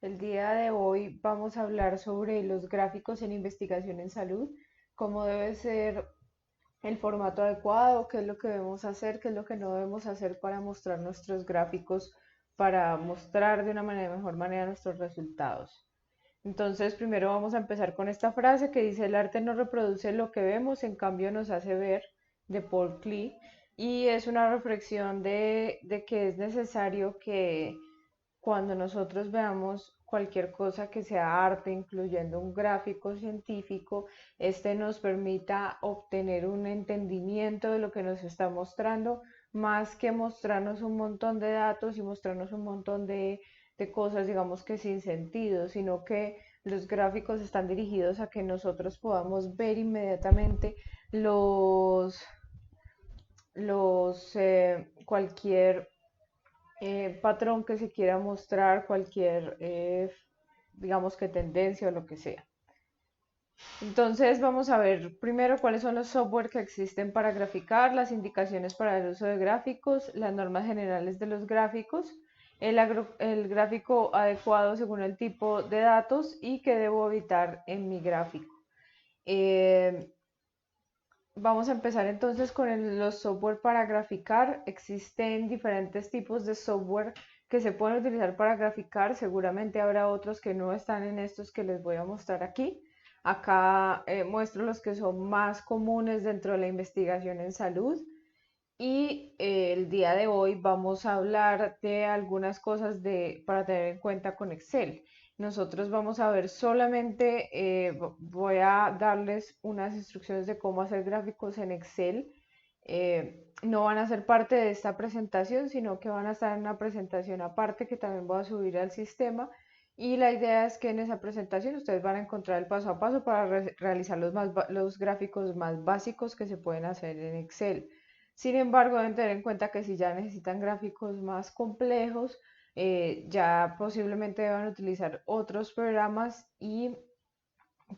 El día de hoy vamos a hablar sobre los gráficos en investigación en salud, cómo debe ser el formato adecuado, qué es lo que debemos hacer, qué es lo que no debemos hacer para mostrar nuestros gráficos, para mostrar de una manera, mejor manera nuestros resultados. Entonces, primero vamos a empezar con esta frase que dice, el arte no reproduce lo que vemos, en cambio nos hace ver, de Paul Klee, y es una reflexión de que es necesario que cuando nosotros veamos cualquier cosa que sea arte, incluyendo un gráfico científico, este nos permita obtener un entendimiento de lo que nos está mostrando, más que mostrarnos un montón de datos y mostrarnos un montón de cosas, digamos que sin sentido, sino que los gráficos están dirigidos a que nosotros podamos ver inmediatamente los, cualquier patrón que se quiera mostrar, cualquier, digamos que tendencia o lo que sea. Entonces vamos a ver primero cuáles son los software que existen para graficar, las indicaciones para el uso de gráficos, las normas generales de los gráficos, el gráfico adecuado según el tipo de datos y qué debo evitar en mi gráfico. Eh, Vamos a empezar entonces con los software para graficar. Existen diferentes tipos de software que se pueden utilizar para graficar. Seguramente habrá otros que no están en estos que les voy a mostrar aquí. Acá muestro los que son más comunes dentro de la investigación en salud. Y el día de hoy vamos a hablar de algunas cosas para tener en cuenta con Excel. Nosotros vamos a ver solamente, voy a darles unas instrucciones de cómo hacer gráficos en Excel. No van a ser parte de esta presentación, sino que van a estar en una presentación aparte que también voy a subir al sistema. Y la idea es que en esa presentación ustedes van a encontrar el paso a paso para realizar los gráficos más básicos que se pueden hacer en Excel. Sin embargo, deben tener en cuenta que si ya necesitan gráficos más complejos, ya posiblemente deban utilizar otros programas y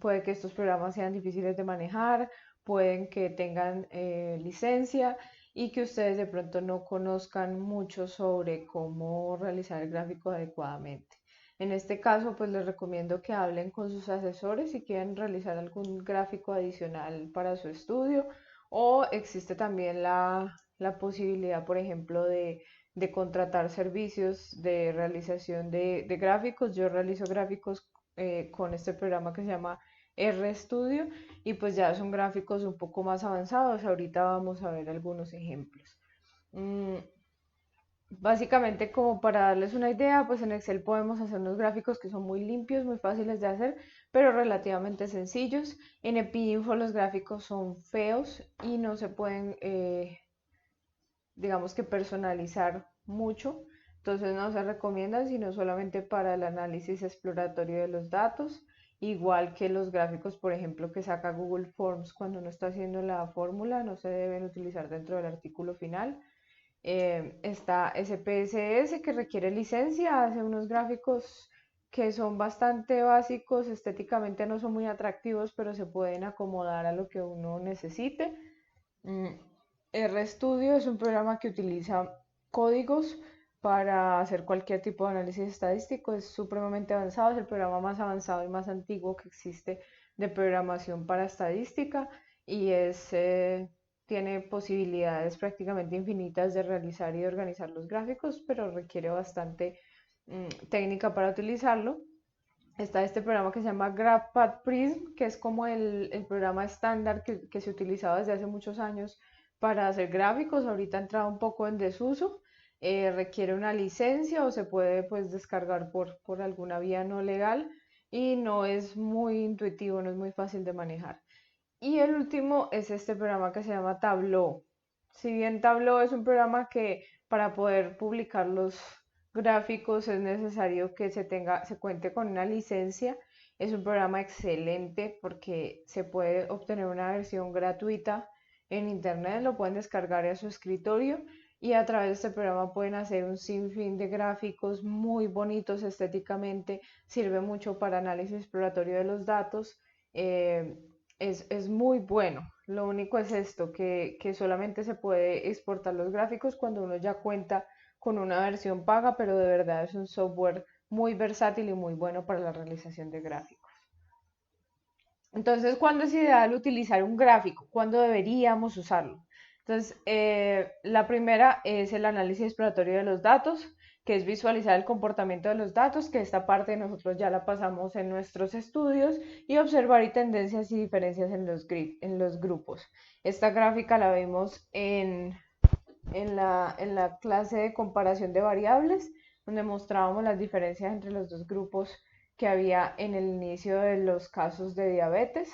puede que estos programas sean difíciles de manejar, pueden que tengan licencia y que ustedes de pronto no conozcan mucho sobre cómo realizar el gráfico adecuadamente. En este caso, pues les recomiendo que hablen con sus asesores si quieren realizar algún gráfico adicional para su estudio o existe también la posibilidad, por ejemplo, de contratar servicios de realización de gráficos. Yo realizo gráficos con este programa que se llama RStudio y pues ya son gráficos un poco más avanzados. Ahorita vamos a ver algunos ejemplos. Mm, Básicamente, como para darles una idea, pues en Excel podemos hacer unos gráficos que son muy limpios, muy fáciles de hacer, pero relativamente sencillos. En EpiInfo los gráficos son feos y no se pueden, digamos que personalizar mucho, entonces no se recomiendan sino solamente para el análisis exploratorio de los datos, igual que los gráficos, por ejemplo, que saca Google Forms cuando uno está haciendo la fórmula, no se deben utilizar dentro del artículo final. Está SPSS que requiere licencia, hace unos gráficos que son bastante básicos, estéticamente no son muy atractivos, pero se pueden acomodar a lo que uno necesite. Mm, RStudio es un programa que utiliza códigos para hacer cualquier tipo de análisis estadístico. Es supremamente avanzado, es el programa más avanzado y más antiguo que existe de programación para estadística y tiene posibilidades prácticamente infinitas de realizar y de organizar los gráficos, pero requiere bastante técnica para utilizarlo. Está este programa que se llama GraphPad Prism, que es como el programa estándar que se utilizaba desde hace muchos años para hacer gráficos. Ahorita ha entrado un poco en desuso. Requiere una licencia o se puede pues descargar por alguna vía no legal y no es muy intuitivo, no es muy fácil de manejar. Y el último es este programa que se llama Tableau. Si bien Tableau es un programa que para poder publicar los gráficos es necesario que se cuente con una licencia, es un programa excelente porque se puede obtener una versión gratuita en internet, lo pueden descargar a su escritorio y a través de este programa pueden hacer un sinfín de gráficos muy bonitos estéticamente, sirve mucho para análisis exploratorio de los datos. eh, es muy bueno. Lo único es esto, que solamente se puede exportar los gráficos cuando uno ya cuenta con una versión paga, pero de verdad es un software muy versátil y muy bueno para la realización de gráficos. Entonces, ¿cuándo es ideal utilizar un gráfico? ¿Cuándo deberíamos usarlo? Entonces, la primera es el análisis exploratorio de los datos, que es visualizar el comportamiento de los datos, que esta parte nosotros ya la pasamos en nuestros estudios, y observar tendencias y diferencias en los grupos. Esta gráfica la vimos en la clase de comparación de variables, donde mostrábamos las diferencias entre los dos grupos que había en el inicio de los casos de diabetes.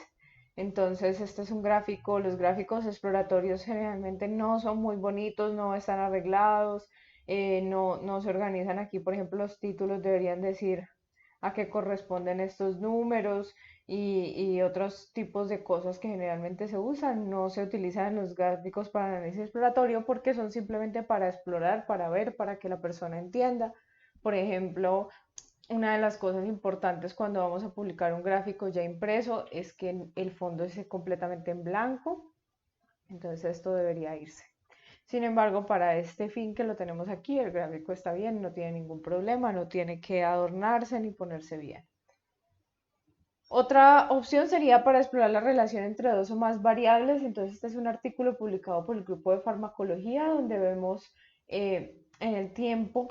Entonces, este es un gráfico, los gráficos exploratorios generalmente no son muy bonitos, no están arreglados, no se organizan aquí. Por ejemplo, los títulos deberían decir a qué corresponden estos números y otros tipos de cosas que generalmente se usan. No se utilizan en los gráficos para análisis exploratorio porque son simplemente para explorar, para ver, para que la persona entienda. Por ejemplo, una de las cosas importantes cuando vamos a publicar un gráfico ya impreso es que el fondo esté completamente en blanco, entonces esto debería irse. Sin embargo, para este fin que lo tenemos aquí, el gráfico está bien, no tiene ningún problema, no tiene que adornarse ni ponerse bien. Otra opción sería para explorar la relación entre dos o más variables. Entonces, este es un artículo publicado por el grupo de farmacología donde vemos en el tiempo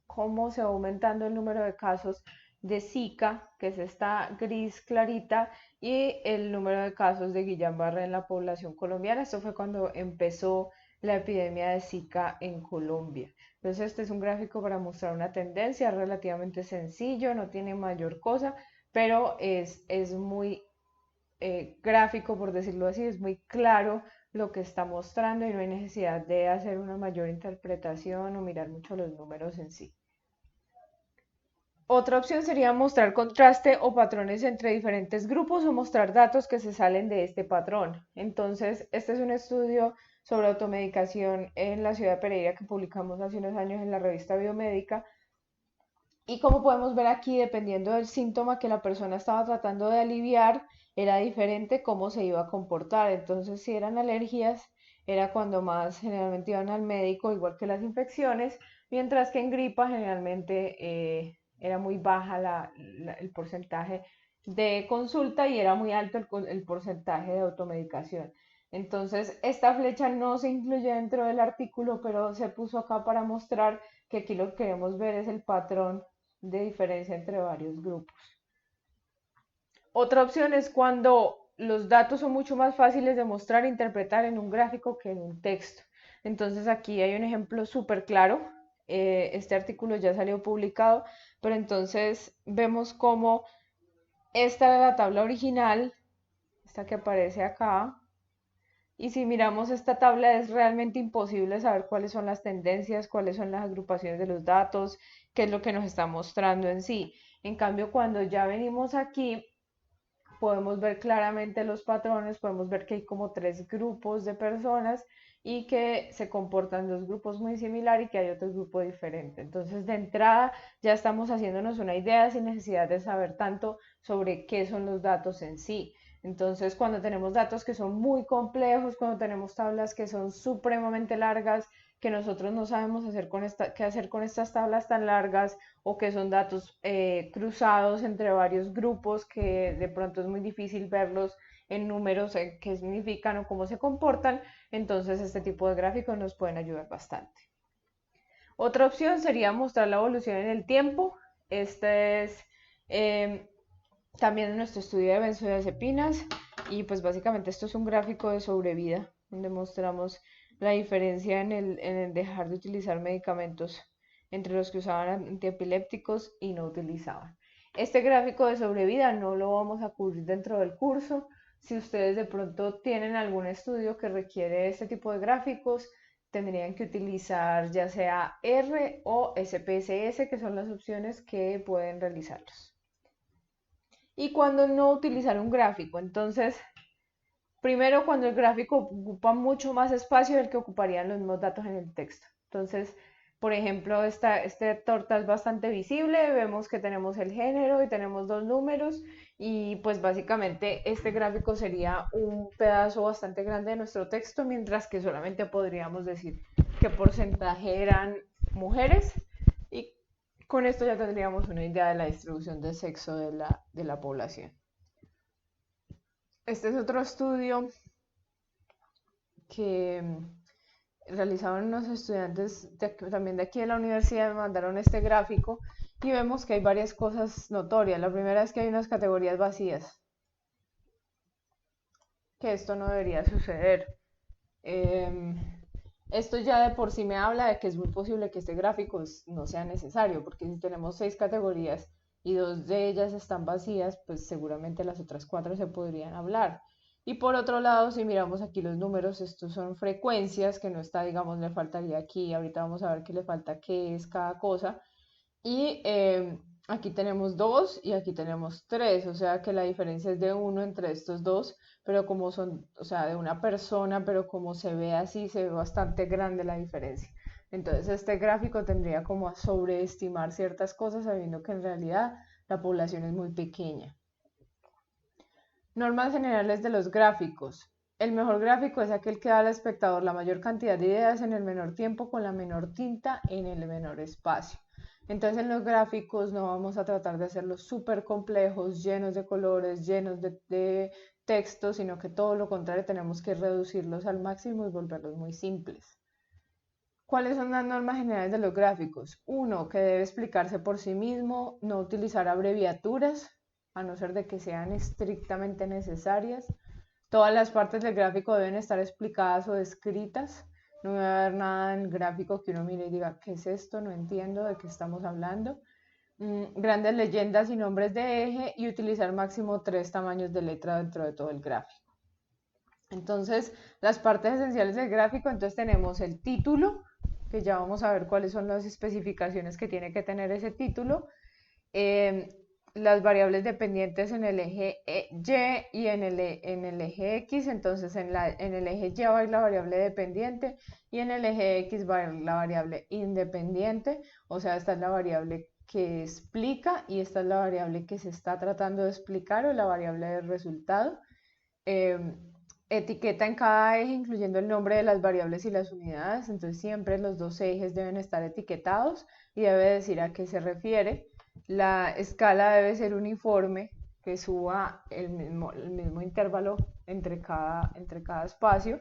cómo se va aumentando el número de casos de Zika, que es esta gris clarita, y el número de casos de Guillain-Barré en la población colombiana. Esto fue cuando empezó la epidemia de Zika en Colombia. Entonces, este es un gráfico para mostrar una tendencia relativamente sencillo, no tiene mayor cosa, pero es muy gráfico, por decirlo así, es muy claro lo que está mostrando y no hay necesidad de hacer una mayor interpretación o mirar mucho los números en sí. Otra opción sería mostrar contraste o patrones entre diferentes grupos o mostrar datos que se salen de este patrón. Entonces, este es un estudio sobre automedicación en la ciudad de Pereira que publicamos hace unos años en la revista Biomédica. Y como podemos ver aquí, dependiendo del síntoma que la persona estaba tratando de aliviar, era diferente cómo se iba a comportar. Entonces, si eran alergias, era cuando más generalmente iban al médico, igual que las infecciones, mientras que en gripa generalmente era muy baja el porcentaje de consulta y era muy alto el porcentaje de automedicación. Entonces, esta flecha no se incluye dentro del artículo, pero se puso acá para mostrar que aquí lo que queremos ver es el patrón de diferencia entre varios grupos. Otra opción es cuando los datos son mucho más fáciles de mostrar e interpretar en un gráfico que en un texto. Entonces aquí hay un ejemplo súper claro. Este artículo ya salió publicado, pero entonces vemos cómo esta era la tabla original, esta que aparece acá, y si miramos esta tabla es realmente imposible saber cuáles son las tendencias, cuáles son las agrupaciones de los datos, qué es lo que nos está mostrando en sí. En cambio, cuando ya venimos aquí, podemos ver claramente los patrones, podemos ver que hay como tres grupos de personas y que se comportan dos grupos muy similares y que hay otro grupo diferente. Entonces, de entrada, ya estamos haciéndonos una idea sin necesidad de saber tanto sobre qué son los datos en sí. Entonces, cuando tenemos datos que son muy complejos, cuando tenemos tablas que son supremamente largas, que nosotros no sabemos qué hacer con estas tablas tan largas o que son datos cruzados entre varios grupos que de pronto es muy difícil verlos en números, qué significan o cómo se comportan, entonces este tipo de gráficos nos pueden ayudar bastante. Otra opción sería mostrar la evolución en el tiempo. Este es también nuestro estudio de benzodiazepinas y pues básicamente esto es un gráfico de sobrevida donde mostramos la diferencia en el dejar de utilizar medicamentos entre los que usaban antiepilépticos y no utilizaban. Este gráfico de sobrevida no lo vamos a cubrir dentro del curso. Si ustedes de pronto tienen algún estudio que requiere este tipo de gráficos, tendrían que utilizar ya sea R o SPSS, que son las opciones que pueden realizarlos. Y cuando no utilizar un gráfico, entonces, primero cuando el gráfico ocupa mucho más espacio del que ocuparían los mismos datos en el texto. Entonces, por ejemplo, este torta es bastante visible, vemos que tenemos el género y tenemos dos números y pues básicamente este gráfico sería un pedazo bastante grande de nuestro texto, mientras que solamente podríamos decir qué porcentaje eran mujeres y con esto ya tendríamos una idea de la distribución de sexo de la población. Este es otro estudio que realizaron unos estudiantes también de aquí de la universidad, me mandaron este gráfico y vemos que hay varias cosas notorias. La primera es que hay unas categorías vacías, que esto no debería suceder. Esto ya de por sí me habla de que es muy posible que este gráfico no sea necesario, porque si tenemos 6 categorías y 2 de ellas están vacías, pues seguramente las otras 4 se podrían hablar. Y por otro lado, si miramos aquí los números, estos son frecuencias, que no está, digamos, le faltaría aquí, ahorita vamos a ver qué le falta, qué es cada cosa. Y aquí tenemos 2 y aquí tenemos 3, o sea que la diferencia es de 1 entre estos dos, pero como son, o sea, de una persona, pero como se ve así, se ve bastante grande la diferencia. Entonces este gráfico tendría como a sobreestimar ciertas cosas, sabiendo que en realidad la población es muy pequeña. Normas generales de los gráficos. El mejor gráfico es aquel que da al espectador la mayor cantidad de ideas en el menor tiempo con la menor tinta en el menor espacio. Entonces en los gráficos no vamos a tratar de hacerlos súper complejos, llenos de colores, llenos de texto, sino que todo lo contrario, tenemos que reducirlos al máximo y volverlos muy simples. ¿Cuáles son las normas generales de los gráficos? Uno, que debe explicarse por sí mismo, no utilizar abreviaturas, a no ser de que sean estrictamente necesarias. Todas las partes del gráfico deben estar explicadas o descritas. No va a haber nada en el gráfico que uno mire y diga, ¿qué es esto? No entiendo de qué estamos hablando. Grandes leyendas y nombres de eje y utilizar máximo 3 tamaños de letra dentro de todo el gráfico. Entonces, las partes esenciales del gráfico, entonces tenemos el título, que ya vamos a ver cuáles son las especificaciones que tiene que tener ese título. Las variables dependientes en el eje Y y en el eje X, entonces en el eje Y va a ir la variable dependiente y en el eje X va a ir la variable independiente, o sea, esta es la variable que explica y esta es la variable que se está tratando de explicar o la variable del resultado. Etiqueta en cada eje incluyendo el nombre de las variables y las unidades, entonces siempre los dos ejes deben estar etiquetados y debe decir a qué se refiere. La escala debe ser uniforme, que suba el mismo intervalo entre cada espacio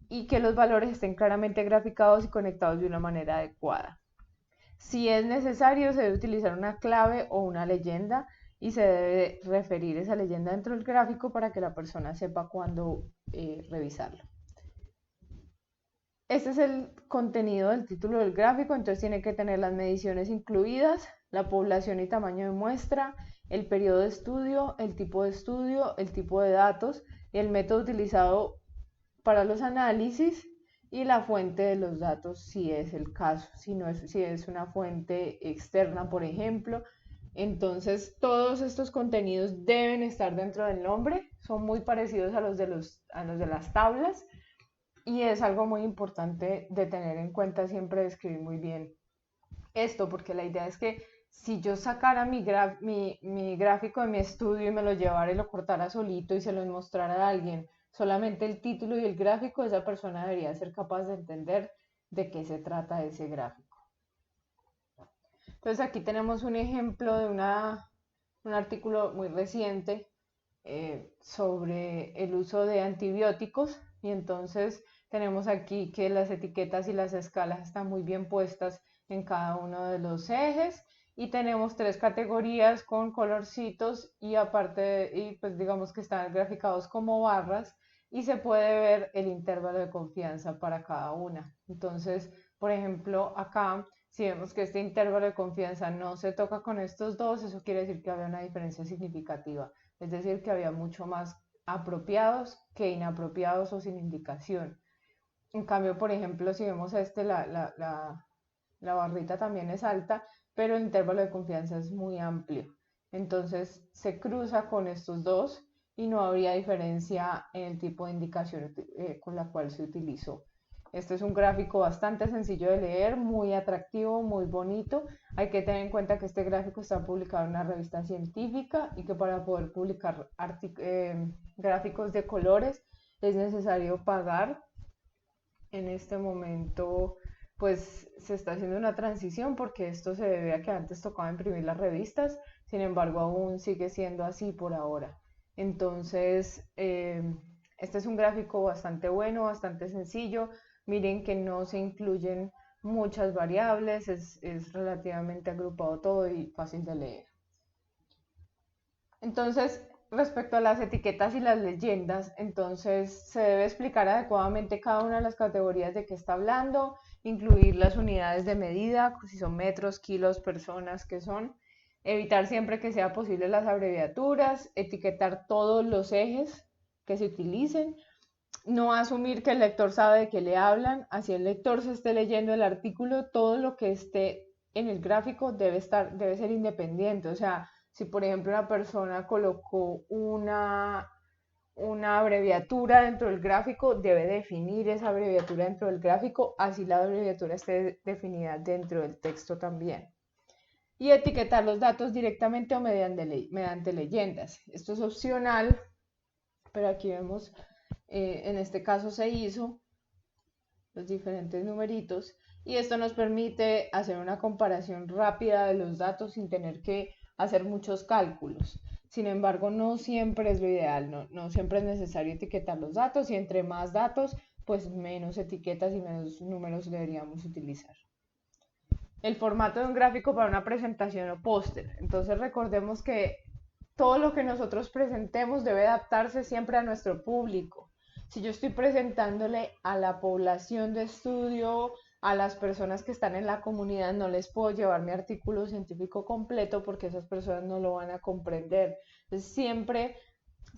y que los valores estén claramente graficados y conectados de una manera adecuada. Si es necesario, se debe utilizar una clave o una leyenda y se debe referir esa leyenda dentro del gráfico para que la persona sepa cuándo revisarlo. Este es el contenido del título del gráfico, entonces tiene que tener las mediciones incluidas, la población y tamaño de muestra, el periodo de estudio, el tipo de datos, el método utilizado para los análisis y la fuente de los datos si es el caso, si es una fuente externa, por ejemplo. Entonces, todos estos contenidos deben estar dentro del nombre, son muy parecidos a los de las tablas y es algo muy importante de tener en cuenta siempre de escribir muy bien esto, porque la idea es que si yo sacara mi gráfico de mi estudio y me lo llevara y lo cortara solito y se lo mostrara a alguien, solamente el título y el gráfico, esa persona debería ser capaz de entender de qué se trata ese gráfico. Entonces aquí tenemos un ejemplo de un artículo muy reciente sobre el uso de antibióticos y entonces tenemos aquí que las etiquetas y las escalas están muy bien puestas en cada uno de los ejes y tenemos 3 categorías con colorcitos y aparte, y pues digamos que están graficados como barras y se puede ver el intervalo de confianza para cada una. Entonces, por ejemplo, acá si vemos que este intervalo de confianza no se toca con estos dos, eso quiere decir que había una diferencia significativa. Es decir, que había mucho más apropiados que inapropiados o sin indicación. En cambio, por ejemplo, si vemos la barrita también es alta, pero el intervalo de confianza es muy amplio. Entonces se cruza con estos dos y no habría diferencia en el tipo de indicación con la cual se utilizó. Este es un gráfico bastante sencillo de leer, muy atractivo, muy bonito. Hay que tener en cuenta que este gráfico está publicado en una revista científica y que para poder publicar gráficos de colores es necesario pagar. En este momento pues se está haciendo una transición porque esto se debe a que antes tocaba imprimir las revistas, sin embargo aún sigue siendo así por ahora. Entonces, este es un gráfico bastante bueno, bastante sencillo. Miren que no se incluyen muchas variables, es relativamente agrupado todo y fácil de leer. Entonces, respecto a las etiquetas y las leyendas, entonces se debe explicar adecuadamente cada una de las categorías de qué está hablando, incluir las unidades de medida, si son metros, kilos, personas, qué son, evitar siempre que sea posible las abreviaturas, etiquetar todos los ejes que se utilicen, no asumir que el lector sabe de qué le hablan, así el lector se esté leyendo el artículo, todo lo que esté en el gráfico debe ser independiente. O sea, si por ejemplo una persona colocó una abreviatura dentro del gráfico, debe definir esa abreviatura dentro del gráfico, así la abreviatura esté definida dentro del texto también. Y etiquetar los datos directamente o mediante leyendas. Esto es opcional, pero aquí vemos en este caso se hizo los diferentes numeritos y esto nos permite hacer una comparación rápida de los datos sin tener que hacer muchos cálculos. Sin embargo, no siempre es lo ideal, no siempre es necesario etiquetar los datos y entre más datos, pues menos etiquetas y menos números deberíamos utilizar. El formato de un gráfico para una presentación o póster. Entonces recordemos que todo lo que nosotros presentemos debe adaptarse siempre a nuestro público. Si yo estoy presentándole a la población de estudio, a las personas que están en la comunidad, no les puedo llevar mi artículo científico completo porque esas personas no lo van a comprender. Entonces, siempre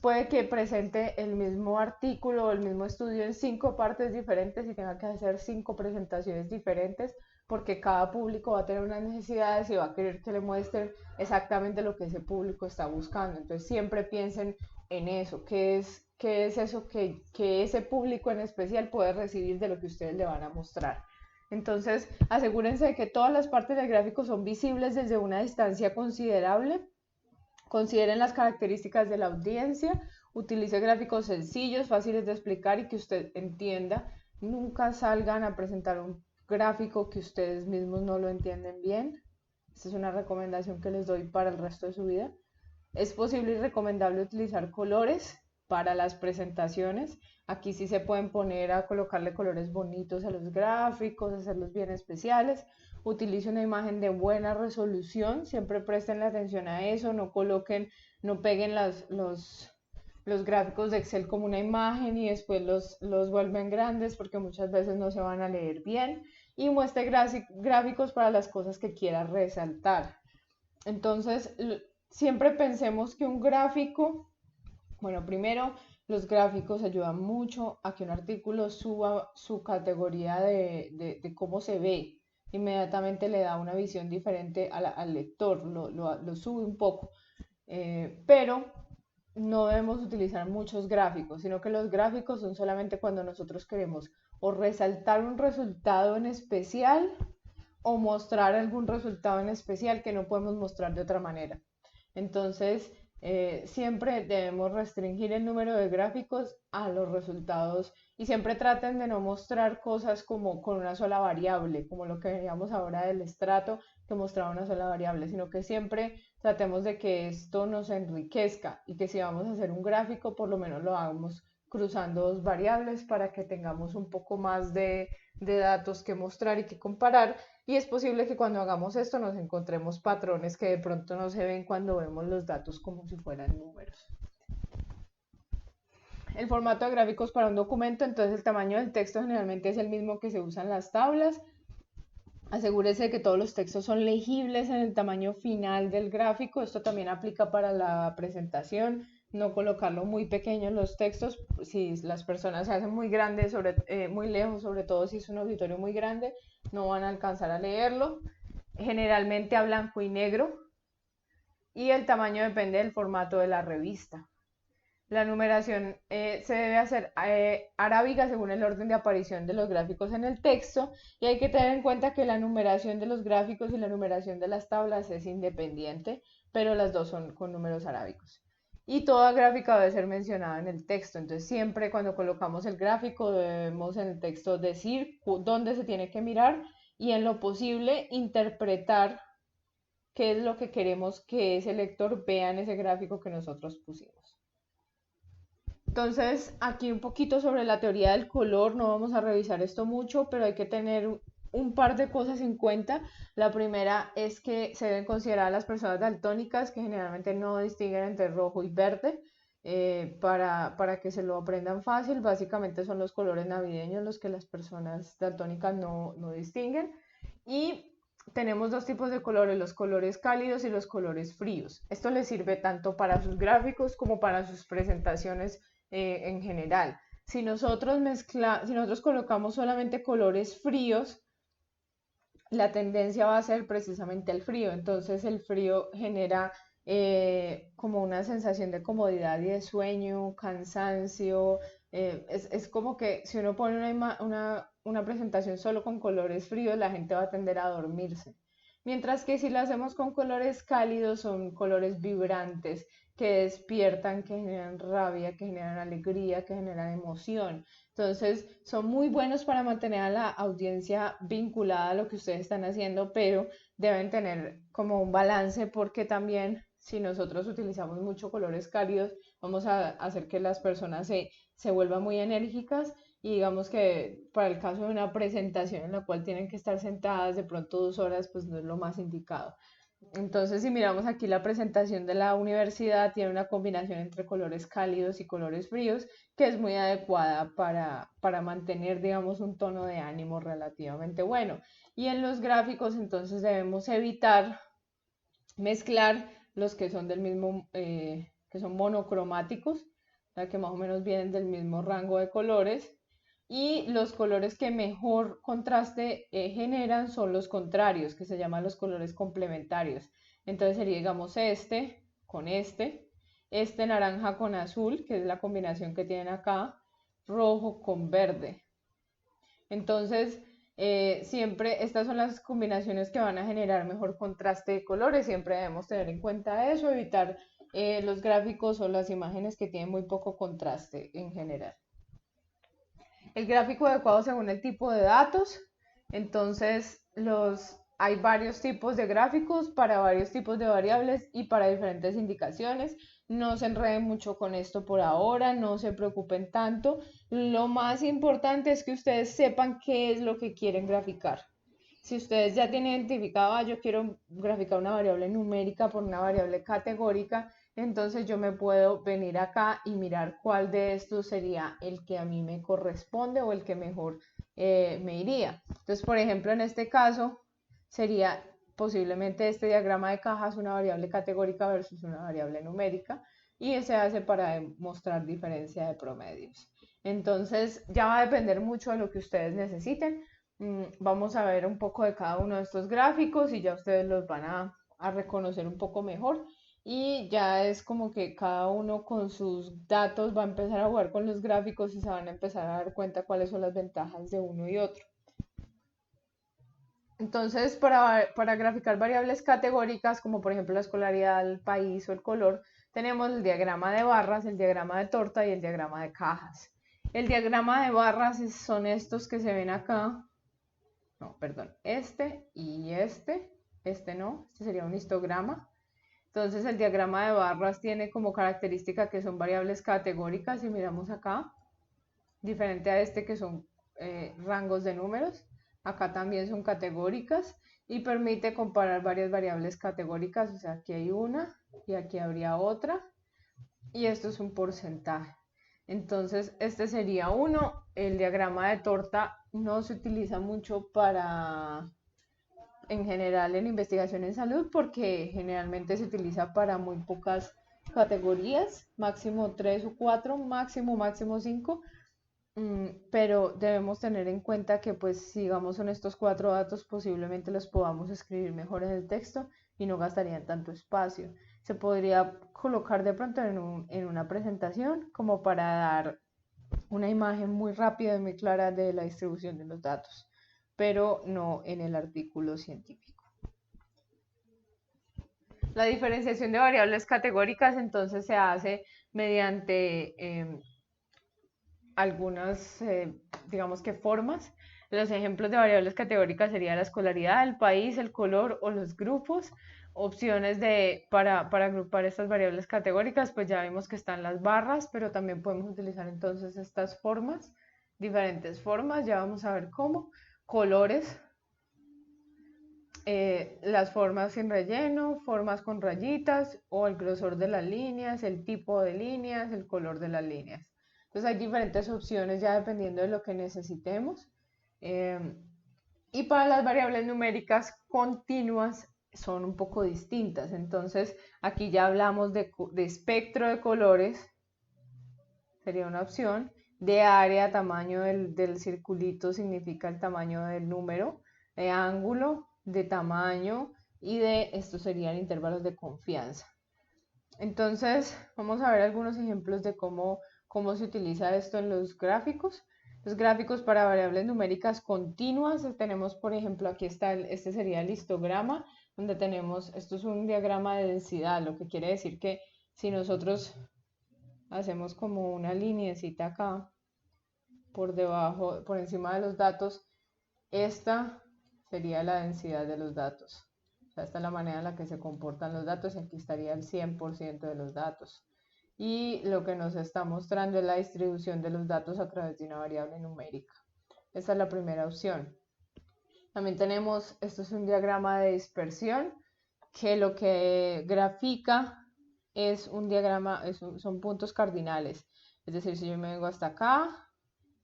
puede que presente el mismo artículo o el mismo estudio en 5 partes diferentes y tenga que hacer 5 presentaciones diferentes porque cada público va a tener unas necesidades y va a querer que le muestren exactamente lo que ese público está buscando. Entonces siempre piensen en eso, qué es eso que ese público en especial puede recibir de lo que ustedes le van a mostrar. Entonces asegúrense de que todas las partes del gráfico son visibles desde una distancia considerable. Consideren las características de la audiencia, utilice gráficos sencillos, fáciles de explicar y que usted entienda. Nunca salgan a presentar un gráfico que ustedes mismos no lo entienden bien. Esta es una recomendación que les doy para el resto de su vida. Es posible y recomendable utilizar colores para las presentaciones. Aquí sí se pueden poner a colocarle colores bonitos a los gráficos, hacerlos bien especiales. Utilice una imagen de buena resolución, siempre presten la atención a eso, no coloquen, no peguen los gráficos de Excel como una imagen y después los vuelven grandes porque muchas veces no se van a leer bien. Y muestre gráficos para las cosas que quiera resaltar. Entonces, siempre pensemos que un gráfico, bueno, primero los gráficos ayudan mucho a que un artículo suba su categoría de cómo se ve. Inmediatamente le da una visión diferente al lector, lo sube un poco. Pero no debemos utilizar muchos gráficos, sino que los gráficos son solamente cuando nosotros queremos o resaltar un resultado en especial o mostrar algún resultado en especial que no podemos mostrar de otra manera. Entonces, siempre debemos restringir el número de gráficos a los resultados y siempre traten de no mostrar cosas como con una sola variable, como lo que veíamos ahora del estrato que mostraba una sola variable, sino que siempre tratemos de que esto nos enriquezca y que si vamos a hacer un gráfico, por lo menos lo hagamos cruzando dos variables para que tengamos un poco más de datos que mostrar y que comparar. Y es posible que cuando hagamos esto nos encontremos patrones que de pronto no se ven cuando vemos los datos como si fueran números. El formato de gráficos para un documento, entonces el tamaño del texto generalmente es el mismo que se usa en las tablas. Asegúrese de que todos los textos son legibles en el tamaño final del gráfico. Esto también aplica para la presentación. No colocarlo muy pequeño en los textos. Si las personas se hacen muy grandes, muy lejos, sobre todo si es un auditorio muy grande, no van a alcanzar a leerlo. Generalmente a blanco y negro. Y el tamaño depende del formato de la revista. La numeración se debe hacer arábiga según el orden de aparición de los gráficos en el texto y hay que tener en cuenta que la numeración de los gráficos y la numeración de las tablas es independiente, pero las dos son con números arábicos. y toda gráfica debe ser mencionada en el texto. Entonces siempre cuando colocamos el gráfico debemos en el texto decir dónde se tiene que mirar y en lo posible interpretar qué es lo que queremos que ese lector vea en ese gráfico que nosotros pusimos. Entonces, aquí un poquito sobre la teoría del color, no vamos a revisar esto mucho, pero hay que tener un par de cosas en cuenta. La primera es que se deben considerar a las personas daltónicas, que generalmente no distinguen entre rojo y verde, para que se lo aprendan fácil. Básicamente son los colores navideños los que las personas daltónicas no distinguen. Y tenemos dos tipos de colores, los colores cálidos y los colores fríos. Esto les sirve tanto para sus gráficos como para sus presentaciones en general. Si nosotros colocamos solamente colores fríos, la tendencia va a ser precisamente el frío. Entonces el frío genera como una sensación de comodidad y de sueño, cansancio. Es como que si uno pone una presentación solo con colores fríos, la gente va a tender a dormirse. Mientras que si la hacemos con colores cálidos, son colores vibrantes que despiertan, que generan rabia, que generan alegría, que generan emoción. Entonces, son muy buenos para mantener a la audiencia vinculada a lo que ustedes están haciendo, pero deben tener como un balance porque también si nosotros utilizamos mucho colores cálidos, vamos a hacer que las personas se vuelvan muy enérgicas y digamos que para el caso de una presentación en la cual tienen que estar sentadas de pronto 2 horas, pues no es lo más indicado. Entonces, si miramos aquí la presentación de la universidad, tiene una combinación entre colores cálidos y colores fríos, que es muy adecuada para mantener, digamos, un tono de ánimo relativamente bueno. Y en los gráficos, entonces, debemos evitar mezclar los que son del mismo, que son monocromáticos, o sea, que más o menos vienen del mismo rango de colores, y los colores que mejor contraste generan son los contrarios, que se llaman los colores complementarios. Entonces sería, digamos, este naranja con azul, que es la combinación que tienen acá, rojo con verde. Entonces, siempre estas son las combinaciones que van a generar mejor contraste de colores. Siempre debemos tener en cuenta eso, evitar los gráficos o las imágenes que tienen muy poco contraste en general. El gráfico adecuado según el tipo de datos. Entonces, hay varios tipos de gráficos para varios tipos de variables y para diferentes indicaciones. No se enreden mucho con esto por ahora, no se preocupen tanto. Lo más importante es que ustedes sepan qué es lo que quieren graficar. Si ustedes ya tienen identificado, yo quiero graficar una variable numérica por una variable categórica, entonces yo me puedo venir acá y mirar cuál de estos sería el que a mí me corresponde o el que mejor me iría. Entonces, por ejemplo, en este caso sería posiblemente este diagrama de cajas una variable categórica versus una variable numérica y se hace para mostrar diferencia de promedios. Entonces, ya va a depender mucho de lo que ustedes necesiten. Vamos a ver un poco de cada uno de estos gráficos y ya ustedes los van a reconocer un poco mejor y ya es como que cada uno con sus datos va a empezar a jugar con los gráficos y se van a empezar a dar cuenta cuáles son las ventajas de uno y otro. Entonces, para graficar variables categóricas, como por ejemplo la escolaridad, el país o el color, tenemos el diagrama de barras, el diagrama de torta y el diagrama de cajas. El diagrama de barras son estos que se ven acá, no, perdón, este y este no, este sería un histograma. Entonces el diagrama de barras tiene como característica que son variables categóricas, si miramos acá, diferente a este que son rangos de números, acá también son categóricas y permite comparar varias variables categóricas, o sea, aquí hay una y aquí habría otra, y esto es un porcentaje. Entonces, este sería uno. El diagrama de torta no se utiliza mucho en general en investigación en salud porque generalmente se utiliza para muy pocas categorías, máximo 3 o 4, máximo 5, pero debemos tener en cuenta que pues si digamos son estos 4 datos posiblemente los podamos escribir mejor en el texto y no gastarían tanto espacio. Se podría colocar de pronto en una presentación como para dar una imagen muy rápida y muy clara de la distribución de los datos, pero no en el artículo científico. La diferenciación de variables categóricas entonces se hace mediante algunas, digamos que formas. Los ejemplos de variables categóricas serían la escolaridad, el país, el color o los grupos. Opciones para agrupar estas variables categóricas, pues ya vimos que están las barras, pero también podemos utilizar entonces estas formas, diferentes formas, ya vamos a ver cómo. Colores, las formas sin relleno, formas con rayitas o el grosor de las líneas, el tipo de líneas, el color de las líneas. Entonces hay diferentes opciones ya dependiendo de lo que necesitemos. Y para las variables numéricas continuas son un poco distintas. Entonces aquí ya hablamos de espectro de colores, sería una opción. De área, tamaño del circulito significa el tamaño del número. De ángulo, de tamaño y de estos serían intervalos de confianza. Entonces vamos a ver algunos ejemplos de cómo se utiliza esto en los gráficos. Los gráficos para variables numéricas continuas, tenemos por ejemplo aquí está, este sería el histograma, donde tenemos, esto es un diagrama de densidad, lo que quiere decir que si nosotros hacemos como una lineecita acá, por debajo, por encima de los datos, esta sería la densidad de los datos. O sea, esta es la manera en la que se comportan los datos y aquí estaría el 100% de los datos. Y lo que nos está mostrando es la distribución de los datos a través de una variable numérica. Esta es la primera opción. También tenemos, esto es un diagrama de dispersión, que lo que grafica es un diagrama, son puntos cardinales. Es decir, si yo me vengo hasta acá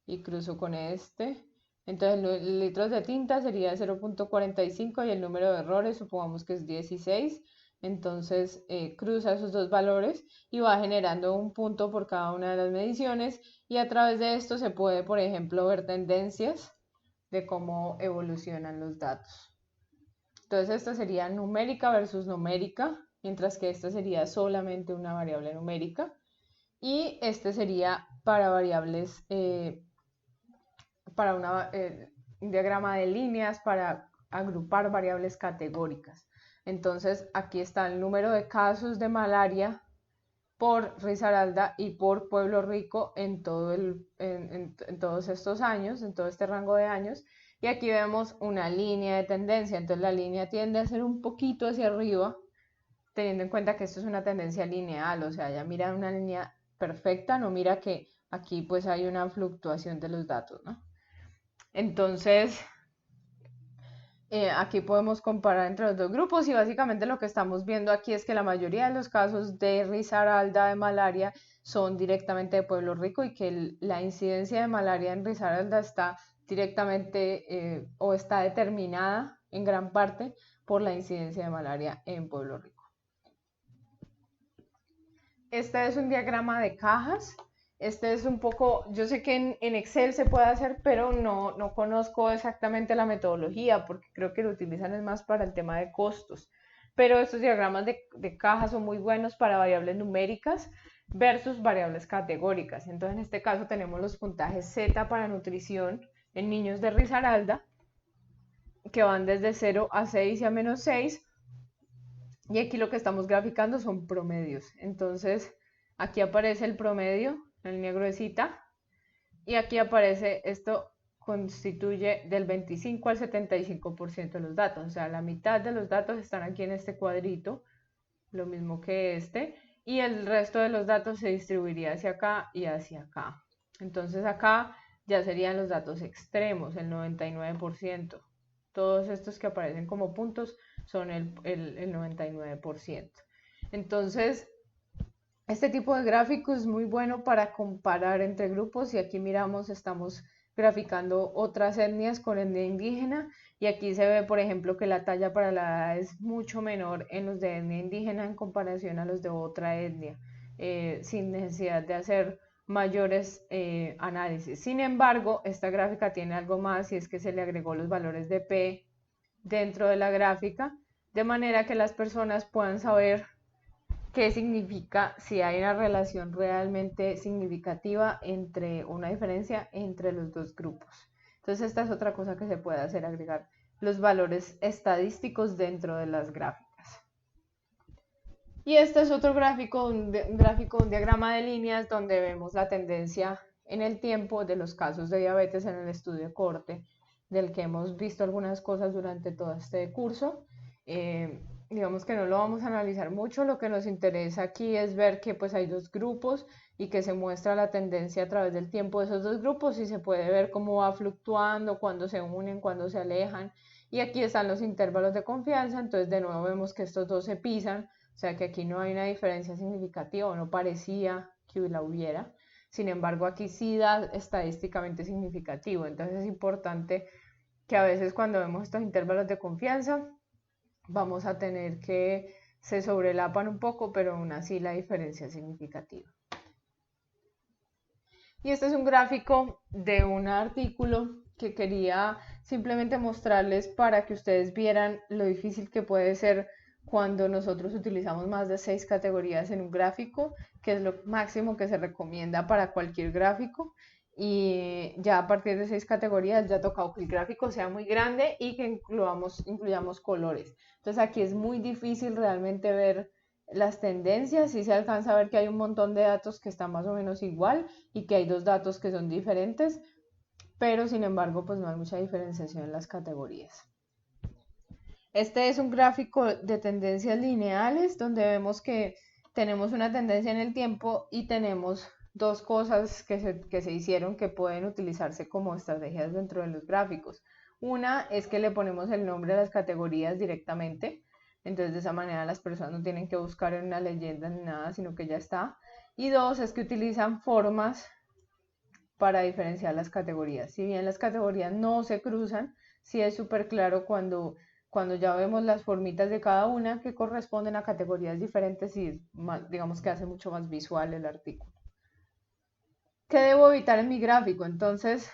y cruzo con este, entonces litros de tinta sería 0.45 y el número de errores supongamos que es 16. Entonces cruza esos dos valores y va generando un punto por cada una de las mediciones y a través de esto se puede, por ejemplo, ver tendencias de cómo evolucionan los datos. Entonces esta sería numérica versus numérica, mientras que esta sería solamente una variable numérica y este sería para variables, para un diagrama de líneas para agrupar variables categóricas. Entonces aquí está el número de casos de malaria por Risaralda y por Pueblo Rico en todos estos años, en todo este rango de años. Y aquí vemos una línea de tendencia, entonces la línea tiende a ser un poquito hacia arriba, teniendo en cuenta que esto es una tendencia lineal, o sea, ya mira una línea perfecta, no mira que aquí pues hay una fluctuación de los datos, ¿no? Entonces, aquí podemos comparar entre los dos grupos y básicamente lo que estamos viendo aquí es que la mayoría de los casos de Risaralda de malaria son directamente de Pueblo Rico y que la incidencia de malaria en Risaralda está directamente o está determinada en gran parte por la incidencia de malaria en Pueblo Rico. Este es un diagrama de cajas. Este es un poco, yo sé que en Excel se puede hacer, pero no conozco exactamente la metodología porque creo que lo utilizan es más para el tema de costos. Pero estos diagramas de cajas son muy buenos para variables numéricas versus variables categóricas. Entonces en este caso tenemos los puntajes Z para nutrición en niños de Risaralda, que van desde 0 a 6 y a menos 6. Y aquí lo que estamos graficando son promedios. Entonces aquí aparece el promedio, la línea gruesita, y aquí aparece esto constituye del 25 al 75% de los datos, o sea, la mitad de los datos están aquí en este cuadrito, lo mismo que este, y el resto de los datos se distribuiría hacia acá y hacia acá. Entonces acá ya serían los datos extremos, el 99%. Todos estos que aparecen como puntos son el 99%. Entonces, este tipo de gráfico es muy bueno para comparar entre grupos y aquí miramos, estamos graficando otras etnias con etnia indígena y aquí se ve, por ejemplo, que la talla para la edad es mucho menor en los de etnia indígena en comparación a los de otra etnia, sin necesidad de hacer mayores análisis. Sin embargo, esta gráfica tiene algo más y es que se le agregó los valores de P dentro de la gráfica, de manera que las personas puedan saber qué significa si hay una relación realmente significativa entre una diferencia entre los dos grupos. Entonces esta es otra cosa que se puede hacer, agregar los valores estadísticos dentro de las gráficas. Y este es otro gráfico, un gráfico, un diagrama de líneas donde vemos la tendencia en el tiempo de los casos de diabetes en el estudio corte, del que hemos visto algunas cosas durante todo este curso. Digamos que no lo vamos a analizar mucho, lo que nos interesa aquí es ver que pues hay dos grupos y que se muestra la tendencia a través del tiempo de esos dos grupos y se puede ver cómo va fluctuando, cuando se unen, cuando se alejan. Y aquí están los intervalos de confianza, entonces de nuevo vemos que estos dos se pisan, o sea que aquí no hay una diferencia significativa o no parecía que la hubiera. Sin embargo, aquí sí da estadísticamente significativo. Entonces es importante que a veces cuando vemos estos intervalos de confianza vamos a tener que se sobrelapan un poco, pero aún así la diferencia es significativa. Y este es un gráfico de un artículo que quería simplemente mostrarles para que ustedes vieran lo difícil que puede ser cuando nosotros utilizamos más de 6 categorías en un gráfico, que es lo máximo que se recomienda para cualquier gráfico. Y ya a partir de 6 categorías ya ha tocado que el gráfico sea muy grande y que incluyamos colores. Entonces aquí es muy difícil realmente ver las tendencias, sí se alcanza a ver que hay un montón de datos que están más o menos igual y que hay dos datos que son diferentes, pero sin embargo pues no hay mucha diferenciación en las categorías. Este es un gráfico de tendencias lineales donde vemos que tenemos una tendencia en el tiempo y tenemos dos cosas que se hicieron que pueden utilizarse como estrategias dentro de los gráficos. Una es que le ponemos el nombre a las categorías directamente, entonces de esa manera las personas no tienen que buscar en una leyenda ni nada, sino que ya está. Y dos es que utilizan formas para diferenciar las categorías. Si bien las categorías no se cruzan, sí es súper claro cuando ya vemos las formitas de cada una que corresponden a categorías diferentes y digamos que hace mucho más visual el artículo. ¿Qué debo evitar en mi gráfico? Entonces,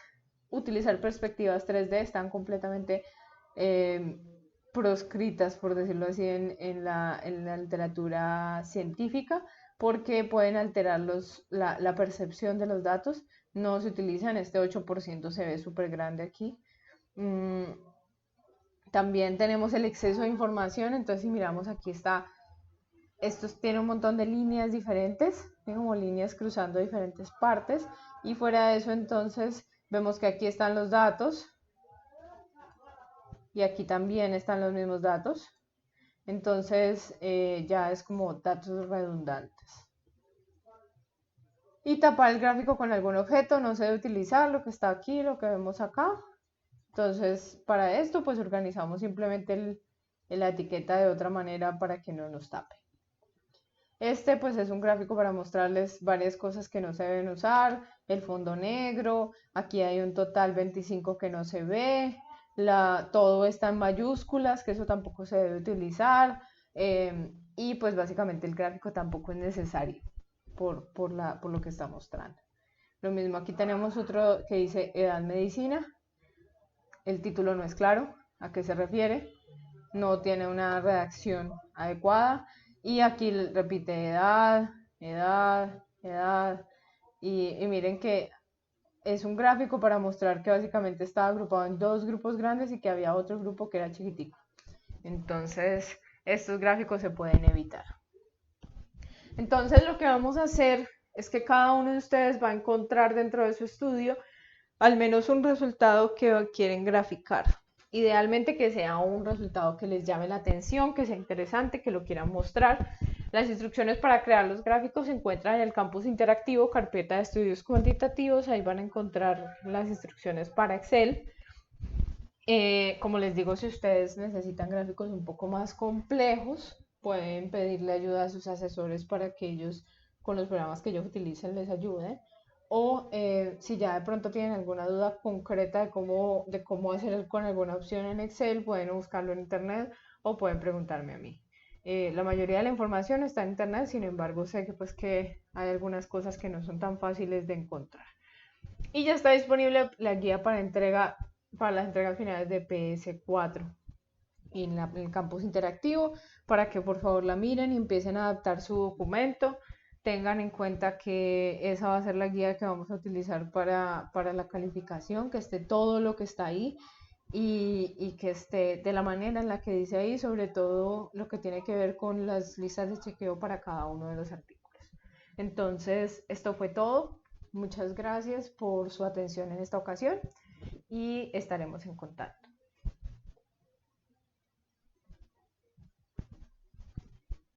utilizar perspectivas 3D están completamente eh, proscritas, por decirlo así, en la literatura científica, porque pueden alterar la percepción de los datos. No se utilizan, este 8% se ve súper grande aquí. También tenemos el exceso de información, entonces si miramos aquí está, estos tienen un montón de líneas diferentes, tienen como líneas cruzando diferentes partes y fuera de eso entonces vemos que aquí están los datos y aquí también están los mismos datos, entonces ya es como datos redundantes. Y tapar el gráfico con algún objeto, no se debe utilizar lo que está aquí, lo que vemos acá. Entonces, para esto, pues organizamos simplemente la etiqueta de otra manera para que no nos tape. Este, pues, es un gráfico para mostrarles varias cosas que no se deben usar. El fondo negro, aquí hay un total 25 que no se ve. Todo está en mayúsculas, que eso tampoco se debe utilizar. Y pues básicamente el gráfico tampoco es necesario por lo que está mostrando. Lo mismo aquí tenemos otro que dice edad medicina. El título no es claro a qué se refiere, no tiene una redacción adecuada y aquí repite edad, edad, edad y miren que es un gráfico para mostrar que básicamente estaba agrupado en dos grupos grandes y que había otro grupo que era chiquitico. Entonces, estos gráficos se pueden evitar. Entonces, lo que vamos a hacer es que cada uno de ustedes va a encontrar dentro de su estudio al menos un resultado que quieren graficar. Idealmente que sea un resultado que les llame la atención, que sea interesante, que lo quieran mostrar. Las instrucciones para crear los gráficos se encuentran en el campus interactivo, carpeta de estudios cuantitativos. Ahí van a encontrar las instrucciones para Excel. Como les digo, si ustedes necesitan gráficos un poco más complejos, pueden pedirle ayuda a sus asesores para que ellos, con los programas que ellos utilicen, les ayuden. O si ya de pronto tienen alguna duda concreta de cómo hacer con alguna opción en Excel, pueden buscarlo en Internet o pueden preguntarme a mí. La mayoría de la información está en Internet, sin embargo, sé que, pues, que hay algunas cosas que no son tan fáciles de encontrar. Y ya está disponible la guía para las entregas finales de PS4 en el campus interactivo para que por favor la miren y empiecen a adaptar su documento. Tengan en cuenta que esa va a ser la guía que vamos a utilizar para la calificación, que esté todo lo que está ahí y que esté de la manera en la que dice ahí, sobre todo lo que tiene que ver con las listas de chequeo para cada uno de los artículos. Entonces, esto fue todo. Muchas gracias por su atención en esta ocasión y estaremos en contacto.